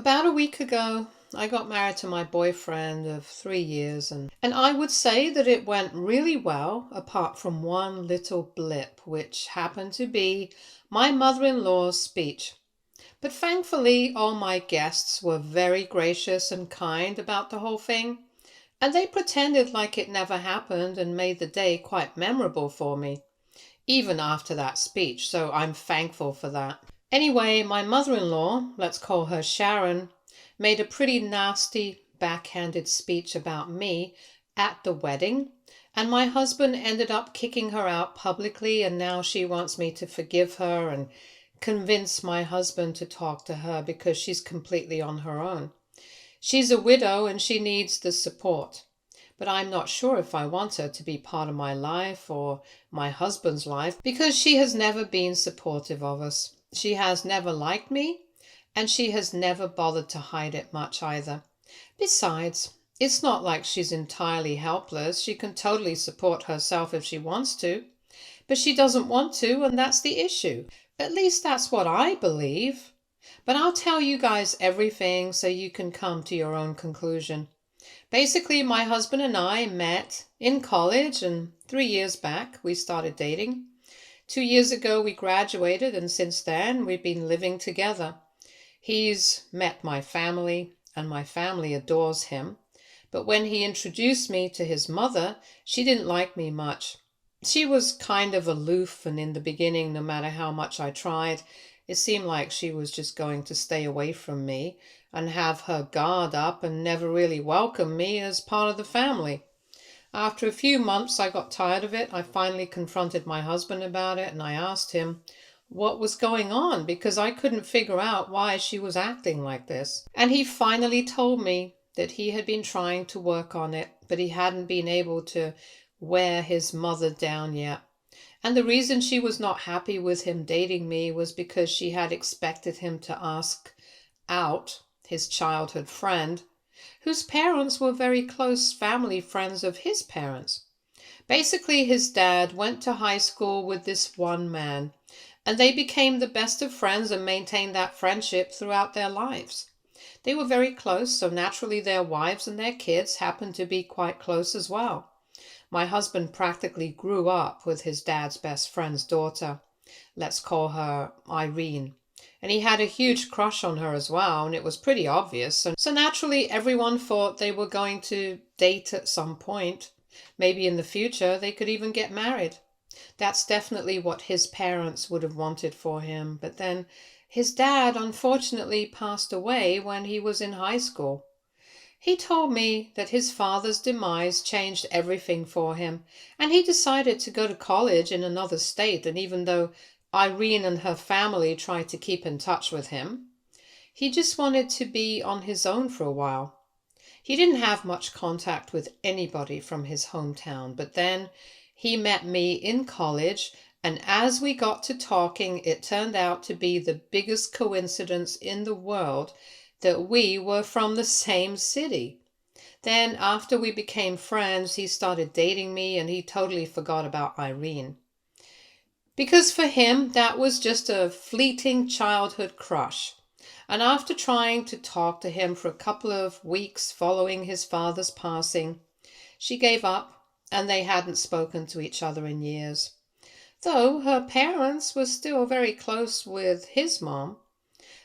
About a week ago, I got married to my boyfriend of 3 years, and I would say that it went really well, apart from one little blip, which happened to be my mother-in-law's speech. But thankfully, all my guests were very gracious and kind about the whole thing, and they pretended like it never happened and made the day quite memorable for me, even after that speech, so I'm thankful for that. Anyway, my mother-in-law, let's call her Sharon, made a pretty nasty backhanded speech about me at the wedding, and my husband ended up kicking her out publicly, and now she wants me to forgive her and convince my husband to talk to her because she's completely on her own. She's a widow and she needs the support. But I'm not sure if I want her to be part of my life or my husband's life because she has never been supportive of us. She has never liked me, and she has never bothered to hide it much either. Besides, it's not like she's entirely helpless. She can totally support herself if she wants to, but she doesn't want to, and that's the issue. At least that's what I believe. But I'll tell you guys everything so you can come to your own conclusion. Basically, my husband and I met in college, and 3 years back we started dating. 2 years ago we graduated, and since then we've been living together. He's met my family, and my family adores him. But when he introduced me to his mother, she didn't like me much. She was kind of aloof, and in the beginning, no matter how much I tried, it seemed like she was just going to stay away from me and have her guard up and never really welcome me as part of the family. After a few months, I got tired of it. I finally confronted my husband about it, and I asked him what was going on because I couldn't figure out why she was acting like this. And he finally told me that he had been trying to work on it, but he hadn't been able to wear his mother down yet. And the reason she was not happy with him dating me was because she had expected him to ask out his childhood friend, whose parents were very close family friends of his parents. Basically, his dad went to high school with this one man, and they became the best of friends and maintained that friendship throughout their lives. They were very close, so naturally their wives and their kids happened to be quite close as well. My husband practically grew up with his dad's best friend's daughter. Let's call her Irene. And he had a huge crush on her as well, and it was pretty obvious. So naturally, everyone thought they were going to date at some point. Maybe in the future, they could even get married. That's definitely what his parents would have wanted for him. But then his dad unfortunately passed away when he was in high school. He told me that his father's demise changed everything for him, and he decided to go to college in another state, and even though Irene and her family tried to keep in touch with him, he just wanted to be on his own for a while. He didn't have much contact with anybody from his hometown, but then he met me in college, and as we got to talking, it turned out to be the biggest coincidence in the world that we were from the same city. Then, after we became friends, he started dating me, and he totally forgot about Irene. Because for him, that was just a fleeting childhood crush. And after trying to talk to him for a couple of weeks following his father's passing, she gave up, and they hadn't spoken to each other in years. Though her parents were still very close with his mom,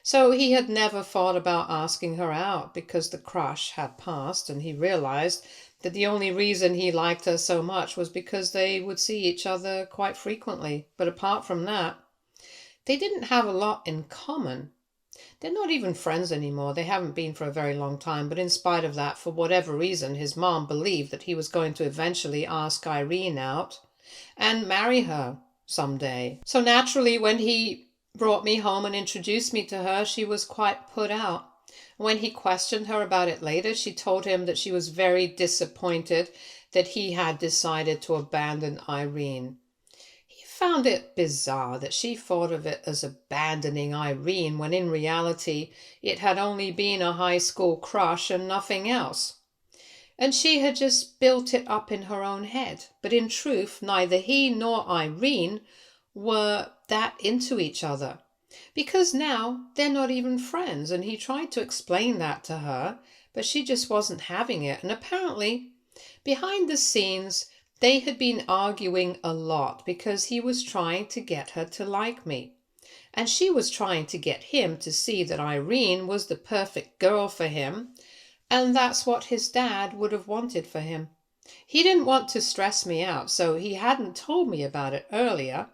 so he had never thought about asking her out because the crush had passed, and he realized that the only reason he liked her so much was because they would see each other quite frequently. But apart from that, they didn't have a lot in common. They're not even friends anymore. They haven't been for a very long time, but in spite of that, for whatever reason, his mom believed that he was going to eventually ask Irene out and marry her someday. So naturally, when he brought me home and introduced me to her, she was quite put out. When he questioned her about it later, she told him that she was very disappointed that he had decided to abandon Irene. He found it bizarre that she thought of it as abandoning Irene when in reality it had only been a high school crush and nothing else. And she had just built it up in her own head. But in truth, neither he nor Irene were that into each other. because now they're not even friends. And he tried to explain that to her, but she just wasn't having it. And apparently, behind the scenes, they had been arguing a lot because he was trying to get her to like me. And she was trying to get him to see that Irene was the perfect girl for him, and that's what his dad would have wanted for him. He didn't want to stress me out, so he hadn't told me about it earlier.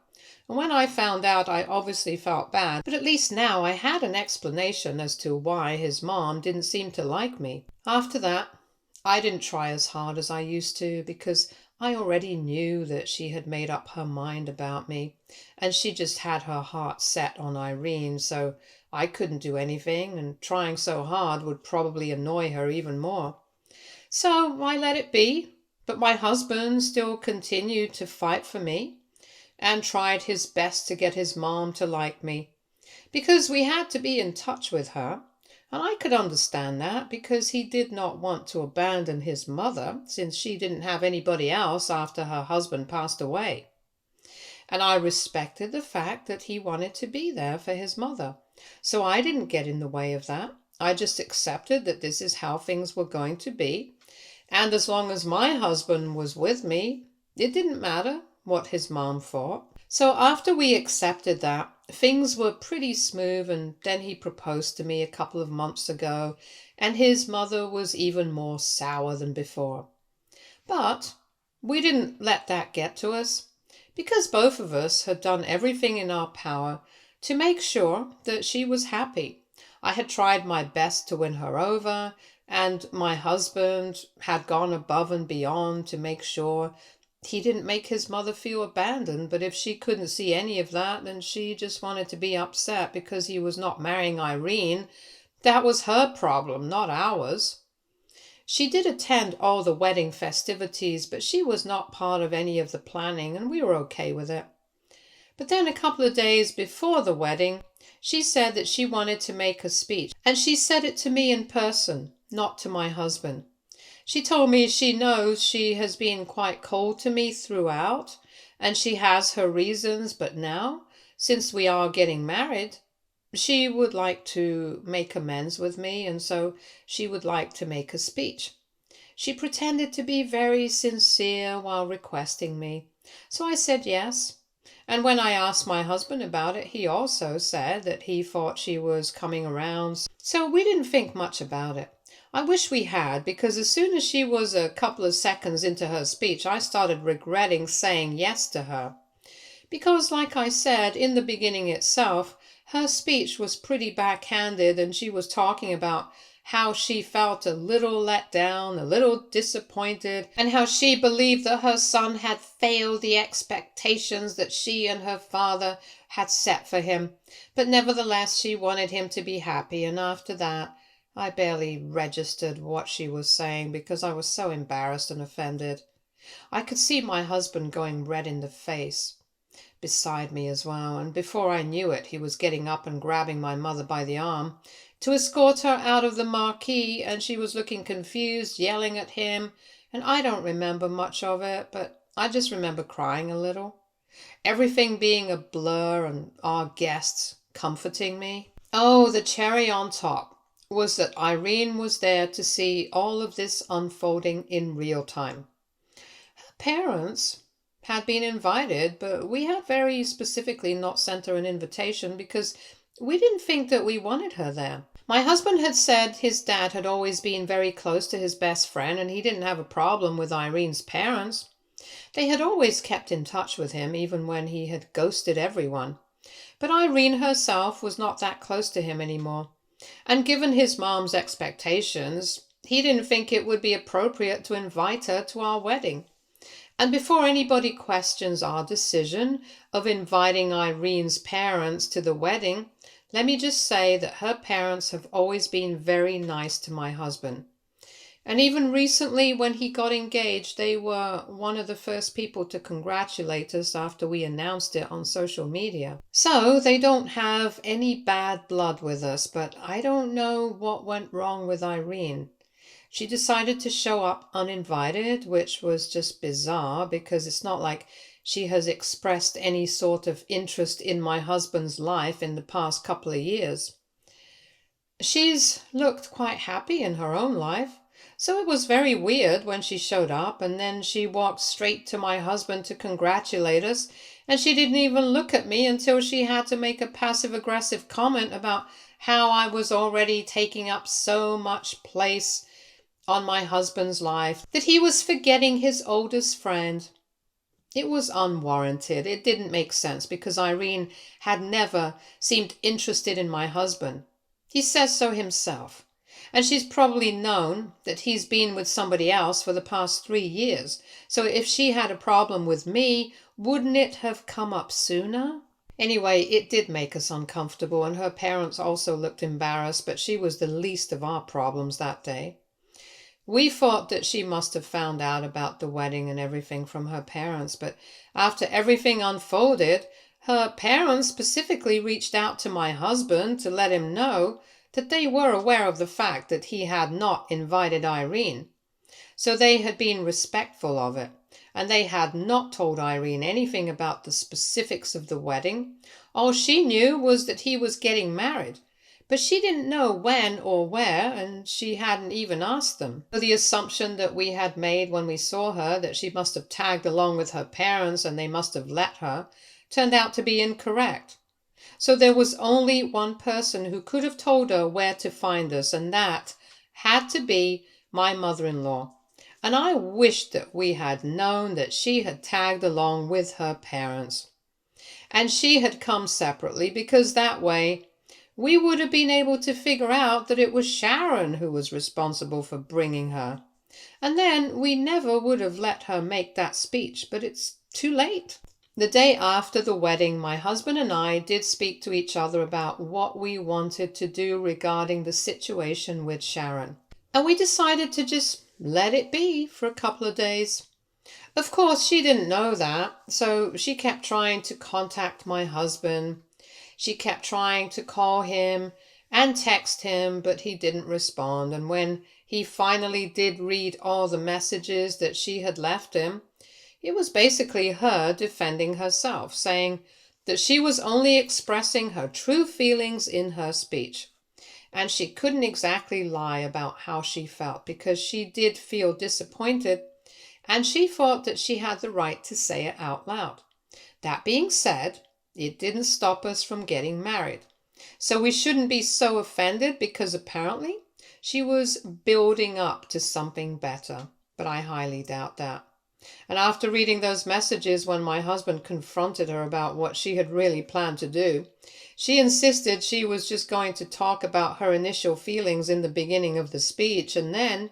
And when I found out, I obviously felt bad, but at least now I had an explanation as to why his mom didn't seem to like me. After that, I didn't try as hard as I used to because I already knew that she had made up her mind about me, and she just had her heart set on Irene, so I couldn't do anything, and trying so hard would probably annoy her even more. So I let it be, but my husband still continued to fight for me and tried his best to get his mom to like me, because we had to be in touch with her. And I could understand that because he did not want to abandon his mother since she didn't have anybody else after her husband passed away. And I respected the fact that he wanted to be there for his mother. So I didn't get in the way of that. I just accepted that this is how things were going to be. And as long as my husband was with me, it didn't matter what his mom thought. So after we accepted that, things were pretty smooth, and then he proposed to me a couple of months ago, and his mother was even more sour than before. But we didn't let that get to us, because both of us had done everything in our power to make sure that she was happy. I had tried my best to win her over, and my husband had gone above and beyond to make sure he didn't make his mother feel abandoned. But if she couldn't see any of that, then she just wanted to be upset because he was not marrying Irene. That was her problem, not ours. She did attend all the wedding festivities, but she was not part of any of the planning, and we were okay with it. But then a couple of days before the wedding, she said that she wanted to make a speech, and she said it to me in person, not to my husband. She told me she knows she has been quite cold to me throughout, and she has her reasons, but now, since we are getting married, she would like to make amends with me, and so she would like to make a speech. She pretended to be very sincere while requesting me, so I said yes. And when I asked my husband about it, he also said that he thought she was coming around, so we didn't think much about it. I wish we had, because as soon as she was a couple of seconds into her speech, I started regretting saying yes to her. Because, like I said, in the beginning itself, her speech was pretty backhanded, and she was talking about how she felt a little let down, a little disappointed, and how she believed that her son had failed the expectations that she and her father had set for him. But nevertheless, she wanted him to be happy, and after that, I barely registered what she was saying because I was so embarrassed and offended. I could see my husband going red in the face beside me as well, and before I knew it, he was getting up and grabbing my mother by the arm to escort her out of the marquee, and she was looking confused, yelling at him, and I don't remember much of it, but I just remember crying a little. Everything being a blur and our guests comforting me. Oh, the cherry on top was that Irene was there to see all of this unfolding in real time. Her parents had been invited, but we had very specifically not sent her an invitation because we didn't think that we wanted her there. My husband had said his dad had always been very close to his best friend, and he didn't have a problem with Irene's parents. They had always kept in touch with him, even when he had ghosted everyone. But Irene herself was not that close to him anymore. And given his mom's expectations, he didn't think it would be appropriate to invite her to our wedding. And before anybody questions our decision of inviting Irene's parents to the wedding, let me just say that her parents have always been very nice to my husband. And even recently, when he got engaged, they were one of the first people to congratulate us after we announced it on social media. So they don't have any bad blood with us, but I don't know what went wrong with Irene. She decided to show up uninvited, which was just bizarre because it's not like she has expressed any sort of interest in my husband's life in the past couple of years. She's looked quite happy in her own life, so it was very weird when she showed up and then she walked straight to my husband to congratulate us, and she didn't even look at me until she had to make a passive-aggressive comment about how I was already taking up so much place on my husband's life that he was forgetting his oldest friend. It was unwarranted. It didn't make sense because Irene had never seemed interested in my husband. He says so himself. And she's probably known that he's been with somebody else for the past 3 years. So if she had a problem with me, wouldn't it have come up sooner? Anyway, it did make us uncomfortable, and her parents also looked embarrassed, but she was the least of our problems that day. We thought that she must have found out about the wedding and everything from her parents, but after everything unfolded, her parents specifically reached out to my husband to let him know that they were aware of the fact that he had not invited Irene. So they had been respectful of it, and they had not told Irene anything about the specifics of the wedding. All she knew was that he was getting married, but she didn't know when or where, and she hadn't even asked them. So the assumption that we had made when we saw her, that she must have tagged along with her parents and they must have let her, turned out to be incorrect. So there was only one person who could have told her where to find us, and that had to be my mother-in-law. And I wished that we had known that she had tagged along with her parents. And she had come separately, because that way we would have been able to figure out that it was Sharon who was responsible for bringing her. And then we never would have let her make that speech, but it's too late. The day after the wedding, my husband and I did speak to each other about what we wanted to do regarding the situation with Sharon. And we decided to just let it be for a couple of days. Of course, she didn't know that, so she kept trying to contact my husband. She kept trying to call him and text him, but he didn't respond. And when he finally did read all the messages that she had left him, it was basically her defending herself, saying that she was only expressing her true feelings in her speech. And she couldn't exactly lie about how she felt, because she did feel disappointed, and she thought that she had the right to say it out loud. That being said, it didn't stop us from getting married. So we shouldn't be so offended, because apparently she was building up to something better, but I highly doubt that. And after reading those messages, when my husband confronted her about what she had really planned to do, she insisted she was just going to talk about her initial feelings in the beginning of the speech, and then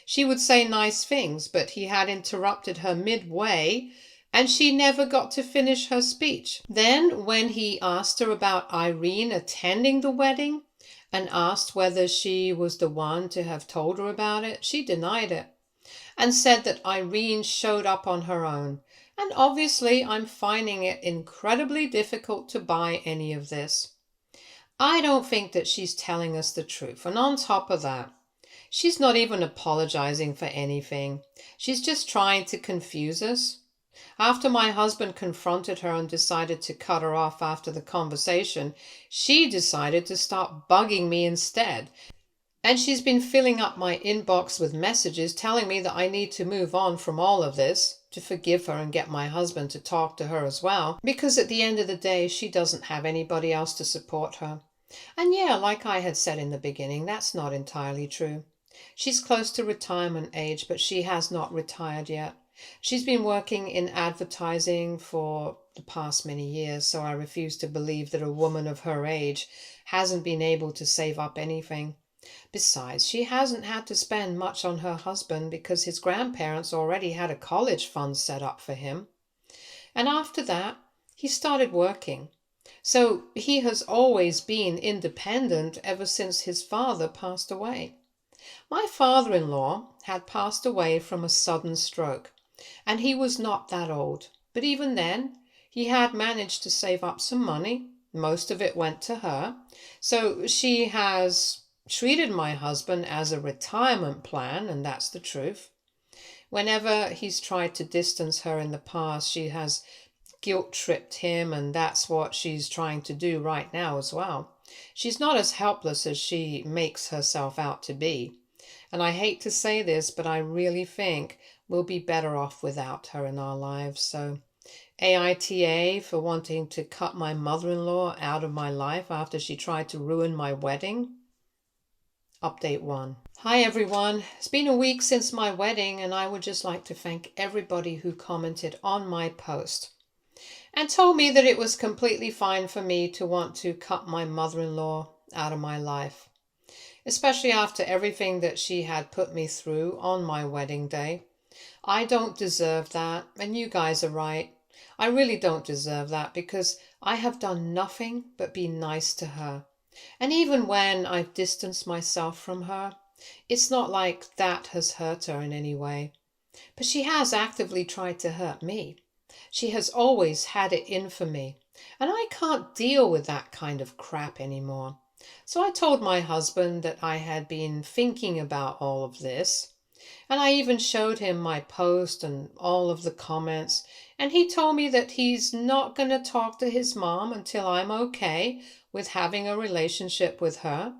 she would say nice things, but he had interrupted her midway, and she never got to finish her speech. Then, when he asked her about Irene attending the wedding and asked whether she was the one to have told her about it, she denied it and said that Irene showed up on her own. And obviously, I'm finding it incredibly difficult to buy any of this. I don't think that she's telling us the truth. And on top of that, she's not even apologizing for anything. She's just trying to confuse us. After my husband confronted her and decided to cut her off after the conversation, she decided to start bugging me instead. And she's been filling up my inbox with messages telling me that I need to move on from all of this, to forgive her and get my husband to talk to her as well, because at the end of the day, she doesn't have anybody else to support her. And yeah, like I had said in the beginning, that's not entirely true. She's close to retirement age, but she has not retired yet. She's been working in advertising for the past many years, so I refuse to believe that a woman of her age hasn't been able to save up anything. Besides, she hasn't had to spend much on her husband because his grandparents already had a college fund set up for him. And after that, he started working. So he has always been independent ever since his father passed away. My father-in-law had passed away from a sudden stroke, and he was not that old. But even then, he had managed to save up some money. Most of it went to her. So she has treated my husband as a retirement plan, and that's the truth. Whenever he's tried to distance her in the past, she has guilt-tripped him, and that's what she's trying to do right now as well. She's not as helpless as she makes herself out to be. And I hate to say this, but I really think we'll be better off without her in our lives. So AITA for wanting to cut my mother-in-law out of my life after she tried to ruin my wedding. Update 1. Hi everyone. It's been a week since my wedding, and I would just like to thank everybody who commented on my post and told me that it was completely fine for me to want to cut my mother-in-law out of my life, especially after everything that she had put me through on my wedding day. I don't deserve that, and you guys are right. I really don't deserve that because I have done nothing but be nice to her. And even when I've distanced myself from her, it's not like that has hurt her in any way. But she has actively tried to hurt me. She has always had it in for me, and I can't deal with that kind of crap anymore. So I told my husband that I had been thinking about all of this, and I even showed him my post and all of the comments, and he told me that he's not going to talk to his mom until I'm okay with having a relationship with her.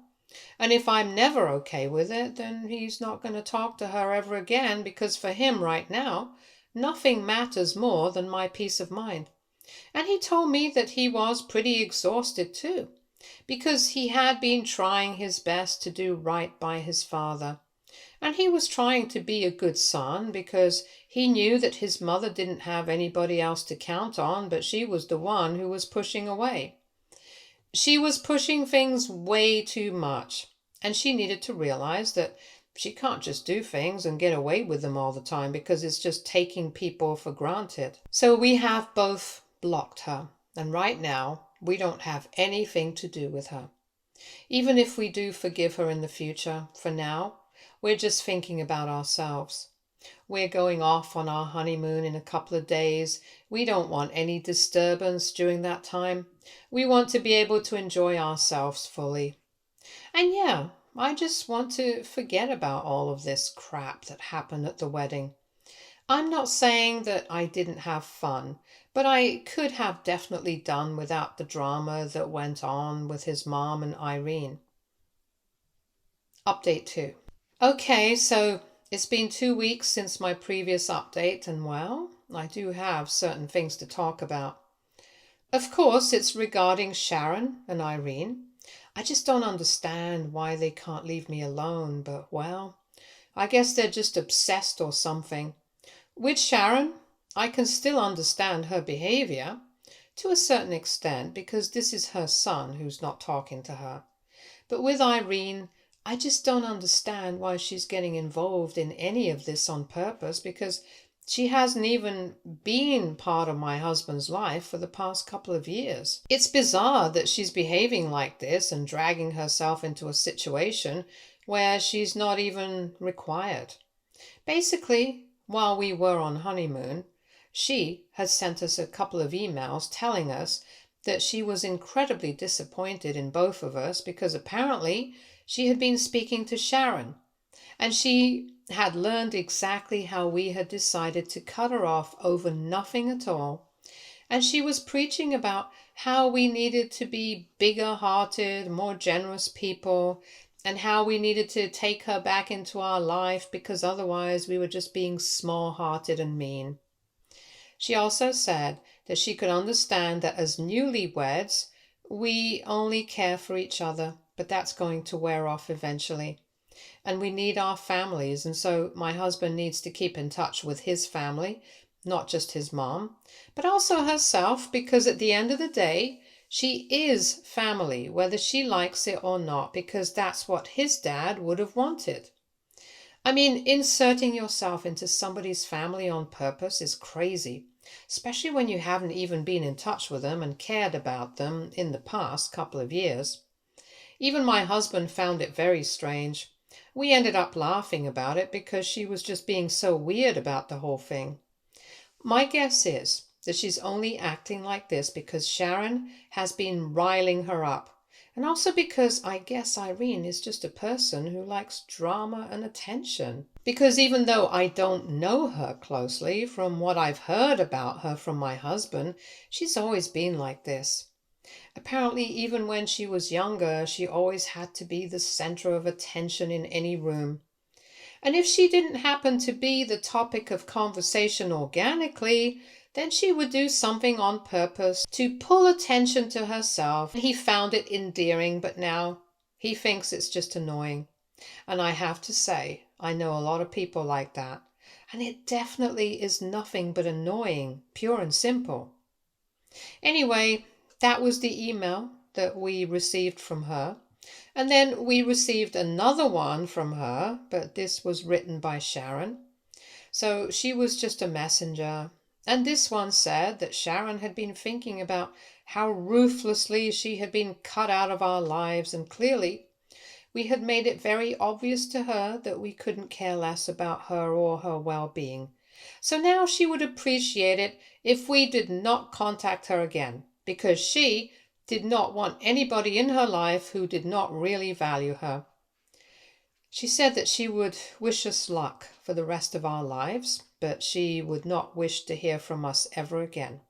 And if I'm never okay with it, then he's not going to talk to her ever again, because for him right now, nothing matters more than my peace of mind. And he told me that he was pretty exhausted too, because he had been trying his best to do right by his father. And he was trying to be a good son because he knew that his mother didn't have anybody else to count on, but she was the one who was pushing away. She was pushing things way too much, and she needed to realize that she can't just do things and get away with them all the time because it's just taking people for granted. So we have both blocked her, and right now we don't have anything to do with her. Even if we do forgive her in the future, for now, we're just thinking about ourselves. We're going off on our honeymoon in a couple of days. We don't want any disturbance during that time. We want to be able to enjoy ourselves fully. And yeah, I just want to forget about all of this crap that happened at the wedding. I'm not saying that I didn't have fun, but I could have definitely done without the drama that went on with his mom and Irene. Update 2. Okay, so it's been 2 weeks since my previous update, and well, I do have certain things to talk about. Of course, it's regarding Sharon and Irene. I just don't understand why they can't leave me alone, but well, I guess they're just obsessed or something. With Sharon, I can still understand her behavior to a certain extent because this is her son who's not talking to her. But with Irene, I just don't understand why she's getting involved in any of this on purpose, because she hasn't even been part of my husband's life for the past couple of years. It's bizarre that she's behaving like this and dragging herself into a situation where she's not even required. Basically, while we were on honeymoon, she had sent us a couple of emails telling us that she was incredibly disappointed in both of us because apparently she had been speaking to Sharon, and she had learned exactly how we had decided to cut her off over nothing at all. And she was preaching about how we needed to be bigger-hearted, more generous people, and how we needed to take her back into our life because otherwise we were just being small-hearted and mean. She also said that she could understand that as newlyweds, we only care for each other, but that's going to wear off eventually. And we need our families, and so my husband needs to keep in touch with his family, not just his mom, but also herself, because at the end of the day, she is family, whether she likes it or not, because that's what his dad would have wanted. I mean, inserting yourself into somebody's family on purpose is crazy, especially when you haven't even been in touch with them and cared about them in the past couple of years. Even my husband found it very strange. We ended up laughing about it because she was just being so weird about the whole thing. My guess is that she's only acting like this because Sharon has been riling her up, And also because I guess Irene is just a person who likes drama and attention. Because even though I don't know her closely, from what I've heard about her from my husband, she's always been like this. Apparently, even when she was younger, she always had to be the center of attention in any room. And if she didn't happen to be the topic of conversation organically, then she would do something on purpose to pull attention to herself. He found it endearing, but now he thinks it's just annoying. And I have to say, I know a lot of people like that. And it definitely is nothing but annoying, pure and simple. Anyway, that was the email that we received from her. And then we received another one from her, but this was written by Sharon. So she was just a messenger. And this one said that Sharon had been thinking about how ruthlessly she had been cut out of our lives, and clearly we had made it very obvious to her that we couldn't care less about her or her well-being. So now she would appreciate it if we did not contact her again, because she did not want anybody in her life who did not really value her. She said that she would wish us luck for the rest of our lives, but she would not wish to hear from us ever again.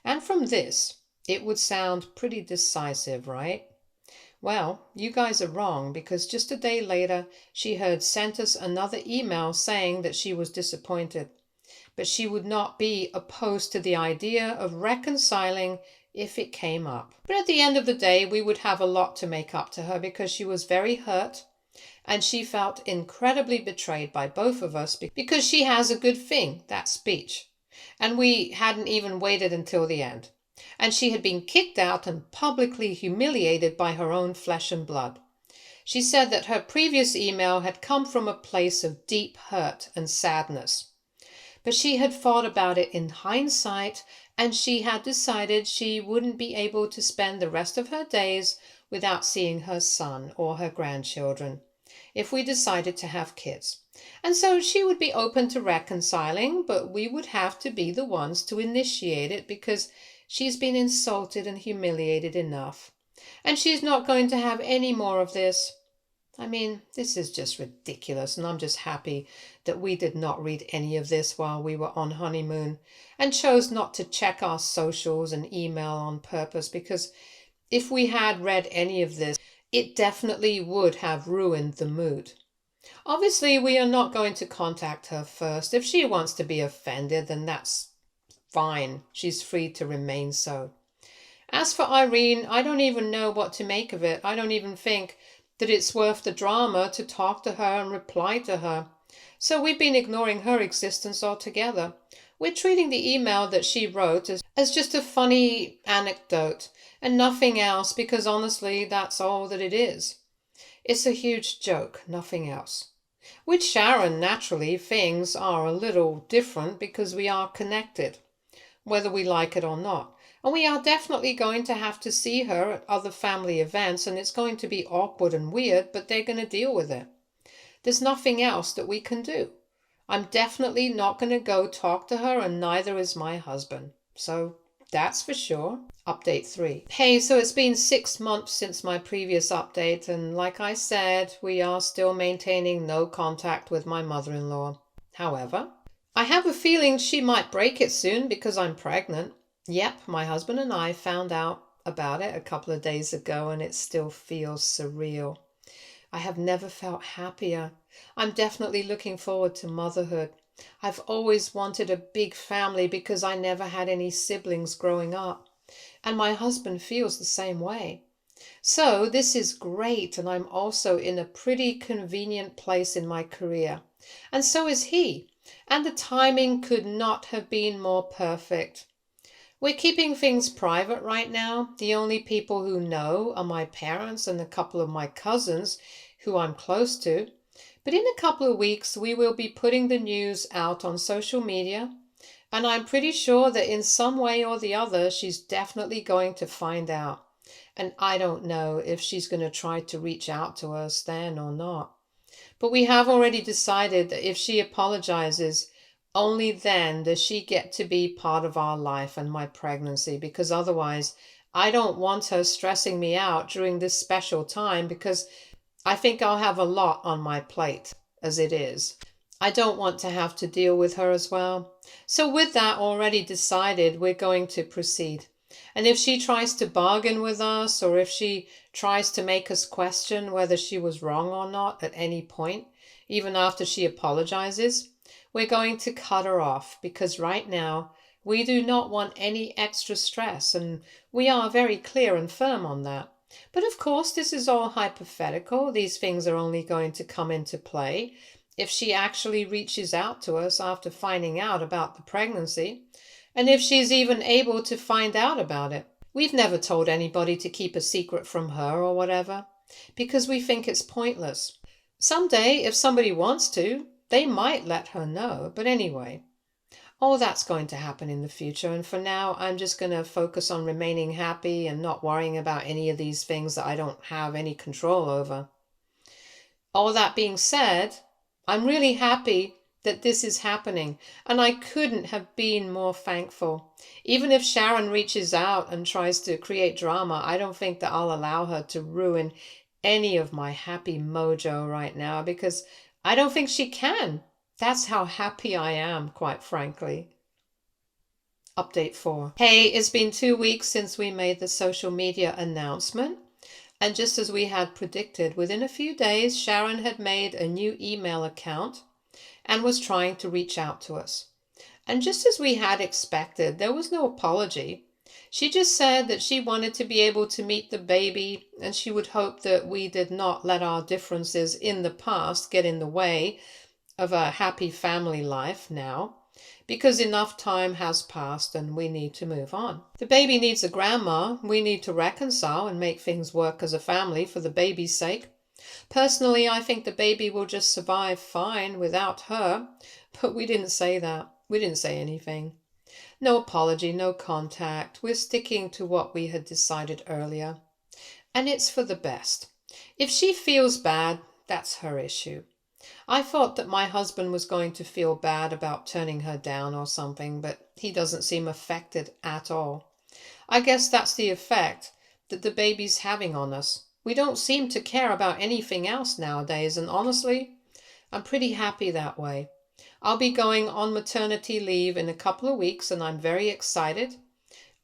And from this, it would sound pretty decisive, right? Well, you guys are wrong, because just a day later, she had sent us another email saying that she was disappointed, but she would not be opposed to the idea of reconciling if it came up. But at the end of the day, we would have a lot to make up to her because she was very hurt and she felt incredibly betrayed by both of us because she has a good thing, that speech. And we hadn't even waited until the end. And she had been kicked out and publicly humiliated by her own flesh and blood. She said that her previous email had come from a place of deep hurt and sadness. But she had thought about it in hindsight, and she had decided she wouldn't be able to spend the rest of her days without seeing her son or her grandchildren if we decided to have kids. And so she would be open to reconciling, but we would have to be the ones to initiate it because she's been insulted and humiliated enough. And she's not going to have any more of this. I mean, this is just ridiculous, and I'm just happy that we did not read any of this while we were on honeymoon and chose not to check our socials and email on purpose, because if we had read any of this, it definitely would have ruined the mood. Obviously, we are not going to contact her first. If she wants to be offended, then that's fine. She's free to remain so. As for Irene, I don't even know what to make of it. I don't even think that it's worth the drama to talk to her and reply to her. So we've been ignoring her existence altogether. We're treating the email that she wrote as just a funny anecdote and nothing else, because honestly, that's all that it is. It's a huge joke, nothing else. With Sharon, naturally, things are a little different because we are connected, whether we like it or not. And we are definitely going to have to see her at other family events, and it's going to be awkward and weird, but they're going to deal with it. There's nothing else that we can do. I'm definitely not going to go talk to her, and neither is my husband. So that's for sure. Update 3. Hey, so it's been 6 months since my previous update, and like I said, we are still maintaining no contact with my mother-in-law. However, I have a feeling she might break it soon because I'm pregnant. Yep, my husband and I found out about it a couple of days ago, and it still feels surreal. I have never felt happier. I'm definitely looking forward to motherhood. I've always wanted a big family because I never had any siblings growing up, and my husband feels the same way. So this is great, and I'm also in a pretty convenient place in my career. And so is he, and the timing could not have been more perfect. We're keeping things private right now. The only people who know are my parents and a couple of my cousins who I'm close to. But in a couple of weeks, we will be putting the news out on social media. And I'm pretty sure that in some way or the other, she's definitely going to find out. And I don't know if she's going to try to reach out to us then or not. But we have already decided that if she apologizes, only then does she get to be part of our life and my pregnancy, because otherwise I don't want her stressing me out during this special time because I think I'll have a lot on my plate as it is. I don't want to have to deal with her as well. So, with that already decided, we're going to proceed. And if she tries to bargain with us, or if she tries to make us question whether she was wrong or not at any point, even after she apologizes, we're going to cut her off because right now we do not want any extra stress, and we are very clear and firm on that. But of course, this is all hypothetical. These things are only going to come into play if she actually reaches out to us after finding out about the pregnancy, and if she's even able to find out about it. We've never told anybody to keep a secret from her or whatever, because we think it's pointless. Someday, if somebody wants to, they might let her know, but anyway. All that's going to happen in the future, and for now, I'm just going to focus on remaining happy and not worrying about any of these things that I don't have any control over. All that being said, I'm really happy that this is happening, and I couldn't have been more thankful. Even if Sharon reaches out and tries to create drama, I don't think that I'll allow her to ruin any of my happy mojo right now, because I don't think she can. That's how happy I am, quite frankly. Update 4. Hey, it's been 2 weeks since we made the social media announcement. And just as we had predicted, within a few days, Sharon had made a new email account and was trying to reach out to us. And just as we had expected, there was no apology. She just said that she wanted to be able to meet the baby, and she would hope that we did not let our differences in the past get in the way of a happy family life now, because enough time has passed and we need to move on. The baby needs a grandma. We need to reconcile and make things work as a family for the baby's sake. Personally, I think the baby will just survive fine without her, but we didn't say that. We didn't say anything. No apology, no contact. We're sticking to what we had decided earlier. And it's for the best. If she feels bad, that's her issue. I thought that my husband was going to feel bad about turning her down or something, but he doesn't seem affected at all. I guess that's the effect that the baby's having on us. We don't seem to care about anything else nowadays, and honestly, I'm pretty happy that way. I'll be going on maternity leave in a couple of weeks, and I'm very excited.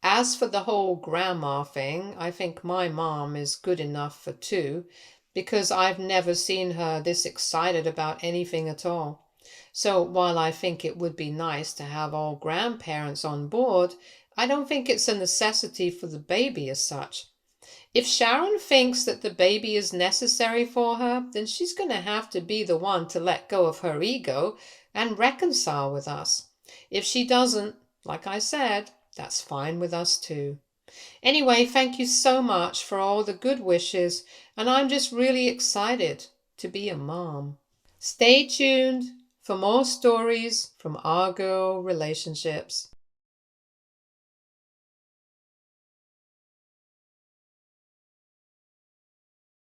As for the whole grandma thing, I think my mom is good enough for two, because I've never seen her this excited about anything at all. So while I think it would be nice to have all grandparents on board, I don't think it's a necessity for the baby as such. If Sharon thinks that the baby is necessary for her, then she's going to have to be the one to let go of her ego and reconcile with us. If she doesn't, like I said, that's fine with us too. Anyway, thank you so much for all the good wishes, and I'm just really excited to be a mom. Stay tuned for more stories from our girl relationships.